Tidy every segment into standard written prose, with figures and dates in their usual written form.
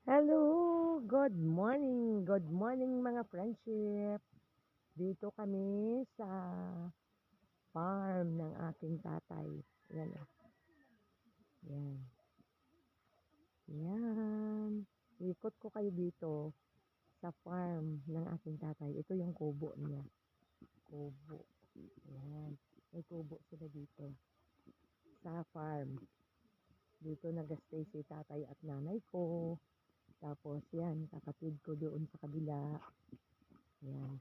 Hello! Good morning mga friendship. Dito kami sa farm ng aking tatay. Yan o. Yan. Yan. Ikot ko kayo dito sa farm ng aking tatay. Ito yung kubo niya. Kubo. Yan. May kubo sila dito. Sa farm. Dito nag-stay si tatay at nanay ko. Tapos yan, kapatid ko doon sa kabila. Yan.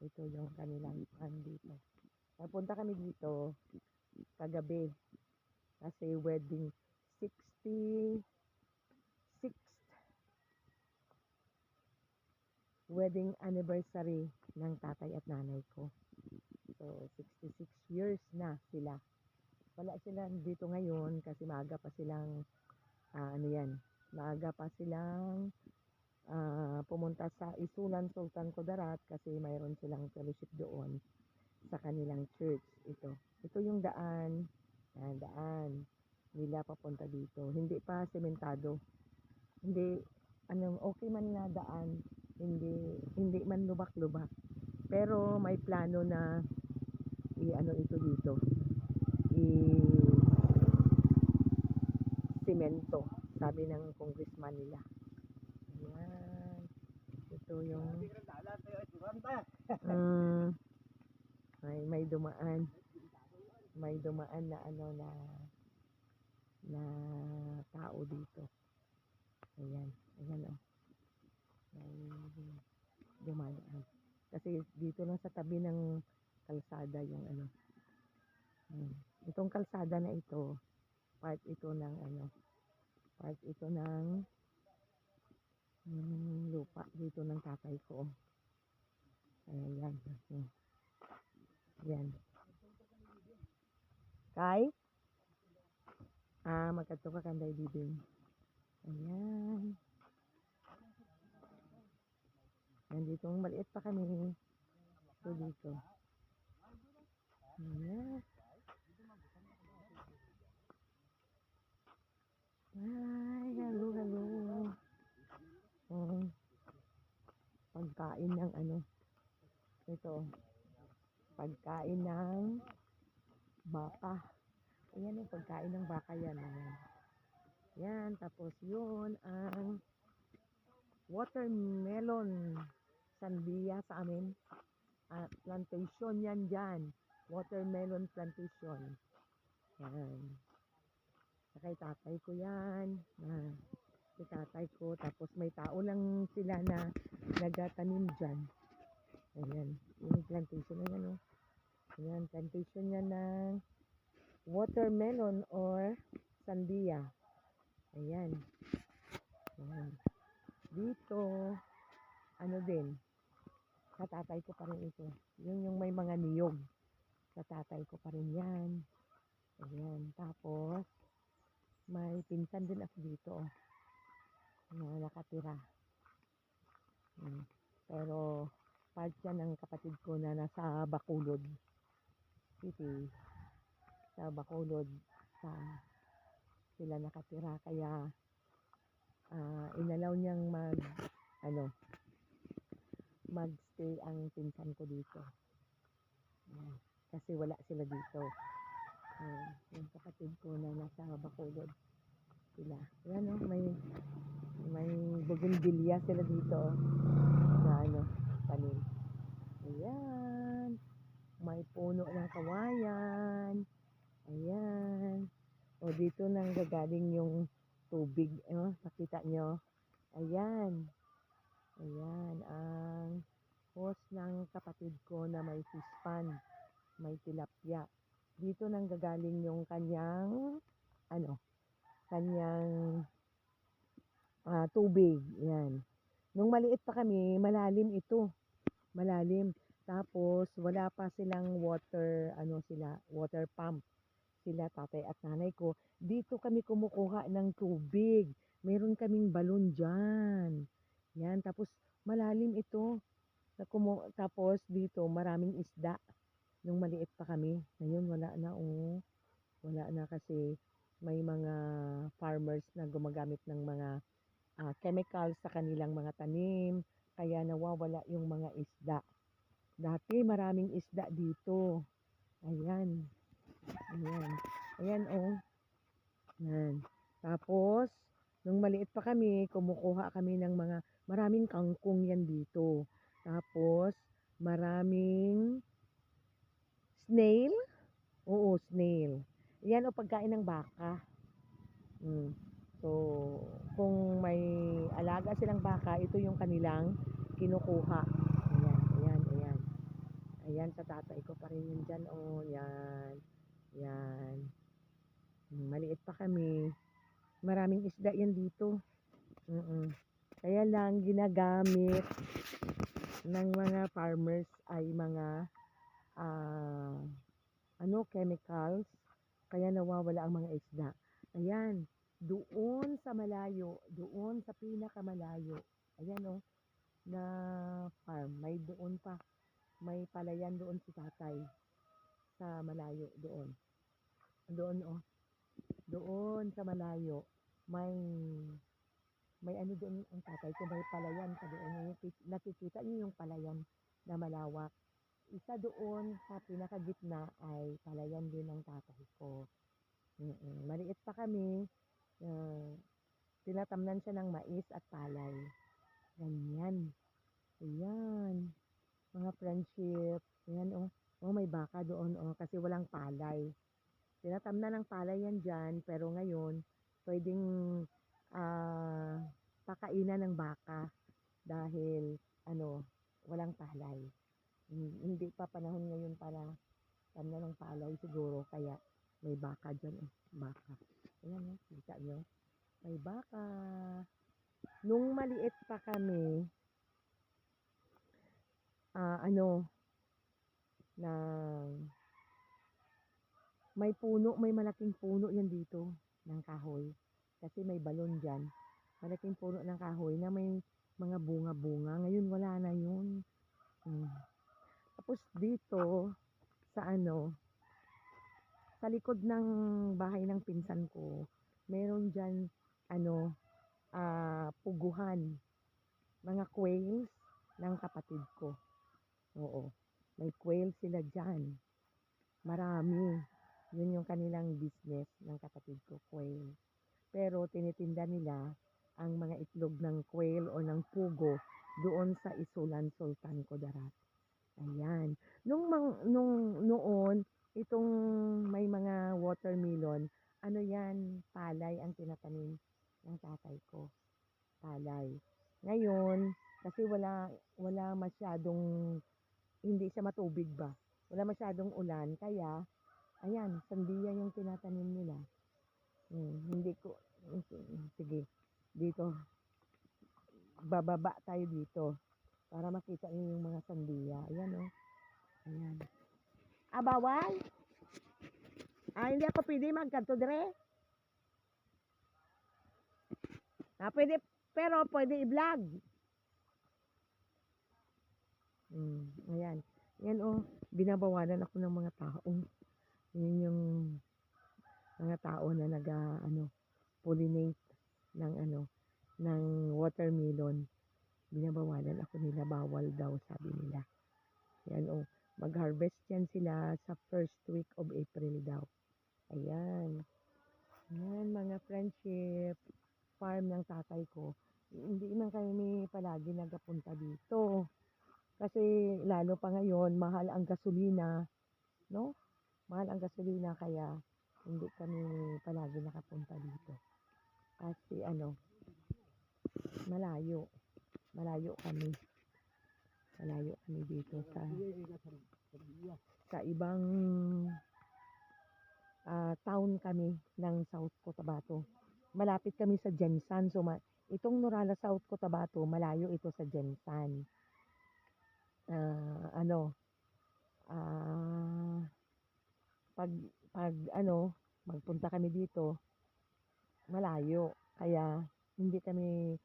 Ito yung kanilang farm dito. Napunta kami dito kagabi kasi wedding 66th wedding anniversary ng tatay at nanay ko. So 66 years na sila. Wala sila dito ngayon kasi maaga pa silang maaga pa silang pumunta sa Isulan Sultan Kudarat kasi mayroon silang fellowship doon sa kanilang church. Ito yung daan. Daan nila papunta dito. Hindi pa sementado. Hindi okay man na daan. Hindi man lubak-lubak. Pero may plano na ito dito. Semento, sabi ng congressman nila. Ayan. Ito yung may dumaan. May dumaan na na tao dito. Ayan oh. May dumadaan. Kasi dito lang sa tabi ng kalsada yung itong kalsada na ito, part ito ng lupa dito ng tatay ko. Ayan. Yan. Kay? Magkadto ka kanday bibing. Ayan. Nandito maliit pa kami. Ito dito. Ayan. Ay, hello. Pagkain ng ito. Pagkain ng baka. Ayan yung pagkain ng baka yan. Yan, tapos yun ang watermelon sandia sa amin. Plantation yan dyan. Watermelon plantation. Yan. Kay tatay ko yan. Si tatay ko. Tapos may tao lang sila na nagatanim dyan. Ayan. Yung plantation na yan. Ayan. Plantation yan ng watermelon or sandia. Ayan. Ayan. Dito, din, sa tatay ko pa rin ito. Yung may mga niyog. Sa tatay ko pa rin yan. Ayan. Tapos, may pinsan din ako dito. Na nakatira. Pero, part siya ng kapatid ko na nasa Bacolod City. Sa Bacolod, sila nakatira. Kaya, inalaw niyang magstay ang pinsan ko dito. Kasi wala sila dito. Yung kapatid ko na nasa Bacolod sila. Yan may bougainvillea sila dito na tanim. Ayan. May puno ng kawayan. Ayan. O dito nang gagaling yung tubig. Nakita nyo? Ayan. Ayan. Ang hose ng kapatid ko na may fish pond. May tilapia. Dito nang gagaling yung kanyang tubig. Yan. Nung maliit pa kami, malalim ito. Malalim. Tapos, wala pa silang water pump. Sila, tatay at nanay ko. Dito kami kumukuha ng tubig. Meron kaming balon dyan. Yan. Tapos, malalim ito. Tapos, dito, maraming isda. Nung maliit pa kami. Ngayon, wala na. Wala na kasi may mga farmers na gumagamit ng mga chemicals sa kanilang mga tanim, kaya nawawala yung mga isda. Dati maraming isda dito. Ayan. Ayan. Ayan oh. Ayan. Tapos, nung maliit pa kami, kumukuha kami ng maraming kangkong yan dito. Tapos, maraming snail. Oo, snail. Yan o pagkain ng baka. So, kung may alaga silang baka, ito yung kanilang kinukuha. Ayan, ayan, ayan. Ayan, sa tatay ko pa rin yun dyan. Oh, yan. Yan. Maliit pa kami. Maraming isda yan dito. Kaya lang, ginagamit ng mga farmers ay mga chemicals. Kaya nawawala ang mga isda. Ayan. Doon sa malayo, doon sa pinakamalayo, ayan o, na farm, may doon pa, may palayan doon si tatay, sa malayo doon, doon sa malayo, may ano doon ang tatay ko, may palayan pa doon, nakikita niyo yung palayan na malawak, isa doon sa pinakagitna ay palayan din ng tatay ko. Maliit pa kami, tinatamnan siya ng mais at palay. Ganyan. Ayan. Mga friendship. Ayan may baka doon kasi walang palay. Tinatamnan ng palay yan dyan, pero ngayon, pwedeng pakainan ng baka dahil walang palay. Hindi pa panahon ngayon para tamnan ng palay siguro, kaya may baka dyan. Baka. Ayan kita nyo. May baka. Nung maliit pa kami, may malaking puno yan dito ng kahoy. Kasi may balon dyan. Malaking puno ng kahoy na may mga bunga-bunga. Ngayon wala na yun. Tapos dito, sa likod ng bahay ng pinsan ko, meron dyan, puguhan, mga quails ng kapatid ko. Oo, may quail sila dyan. Marami. Yun yung kanilang business ng kapatid ko, quail. Pero tinitinda nila ang mga itlog ng quail o ng pugo doon sa Isulan, Sultan Kudarat. Ayan. Noon, itong may mga watermelon, yan, palay ang tinatanim ng tatay ko. Palay. Ngayon, kasi wala masyadong, hindi siya matubig ba? Wala masyadong ulan, kaya, ayan, sandiya yung tinatanim nila. Sige, dito, bababa tayo dito, para makita niyo yung mga sandiya. Ayan ayan. Bawal? Hindi ako pwede magkanto dire. Pwede, pero pwede i-vlog. Ayan. Yan binabawalan ako ng mga tao. Yun yung mga tao na pollinate ng watermelon. Binabawalan ako nila, bawal daw sabi nila. Yan mag-harvest yan sila sa first week of April daw. Ayan. Ayan mga friendship, farm ng tatay ko. Hindi man kami palagi nagapunta dito. Kasi lalo pa ngayon, mahal ang gasolina, no? Mahal ang gasolina, kaya hindi kami palagi nakapunta dito. Kasi malayo. Malayo kami. Malayo kami dito sa ibang town kami ng South Cotabato. Malapit kami sa Jensan. So, itong Nurala, South Cotabato, malayo ito sa Jensan. Pag magpunta kami dito, malayo. Kaya, hindi kami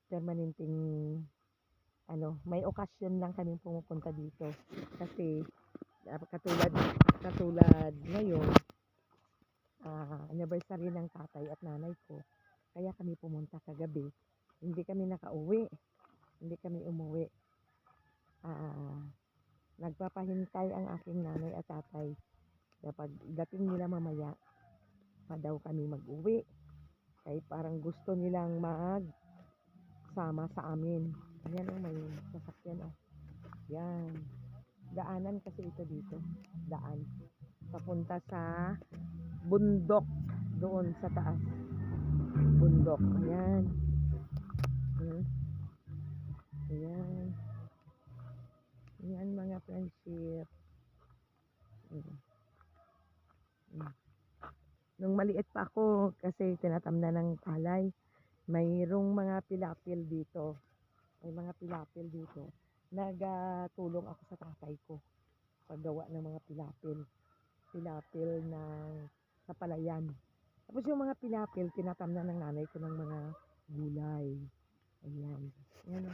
permanenteng, may okasyon lang kami pumupunta dito. Kasi, katulad ngayon, anniversary ng tatay at nanay ko. Kaya kami pumunta kagabi. hindi kami nakauwi. Hindi kami umuwi. Nagpapahintay ang aking nanay at tatay. Kapag dating nila mamaya, pa daw kami mag-uwi. Kaya parang gusto nilang magsama sa amin. Ayan oh, may sasakyan oh. Yan. Daanan kasi ito dito. Daan. Papunta sa bundok. Doon sa taas. Bundok. Ayan. Ayan. Ayan mga friendship. Nung maliit pa ako, kasi tinatamnan ng palay, mayroong mga pilapil dito. May mga pilapil dito. Nagtulong ako sa tatay ko paggawa ng mga pilapil. Pilapil ng kapalayan. Tapos yung mga pilapil, tinatamnan ng nanay ko ng mga gulay. Ayan. Ayan.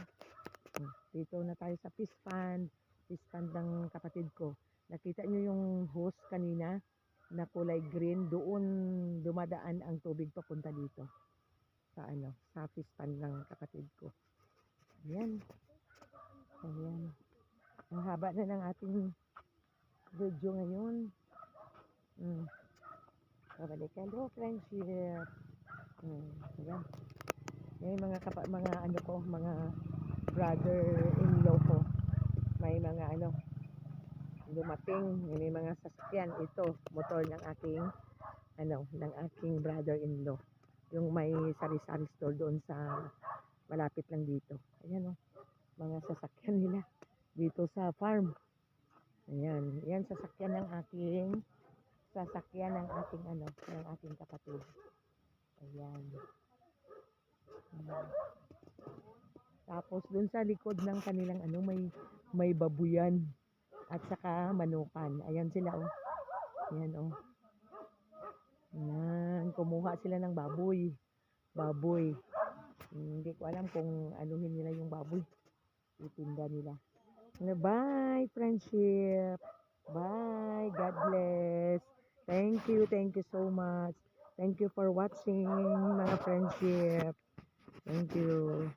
Dito na tayo sa fish pond. Fish pond ng kapatid ko. Nakita nyo yung hose kanina na kulay green? Doon dumadaan ang tubig papunta dito. Sa fish pond ng kapatid ko. Ayan. Ayan. Ang haba na ng ating video ngayon. Kabalik. Hello, friendship. Ayan. May mga mga brother-in-law ko. May mga dumating, may mga sasakyan. Ito, motor ng aking brother-in-law. Yung may sari-sari store doon sa malapit lang dito. Ayan oh, mga sasakyan nila dito sa farm. Ayan, yan sasakyan ng ating ng ating kapatid. Ayan. Tapos dun sa likod ng kanilang may babuyan at saka manukan. Ayan sila oh. Ayan oh. Ayan, kumuha sila ng baboy. Hindi ko alam kung anuhin nila yung baboy. Itinda nila. Bye, friendship. Bye. God bless. Thank you so much. Thank you for watching, mga friendship. Thank you.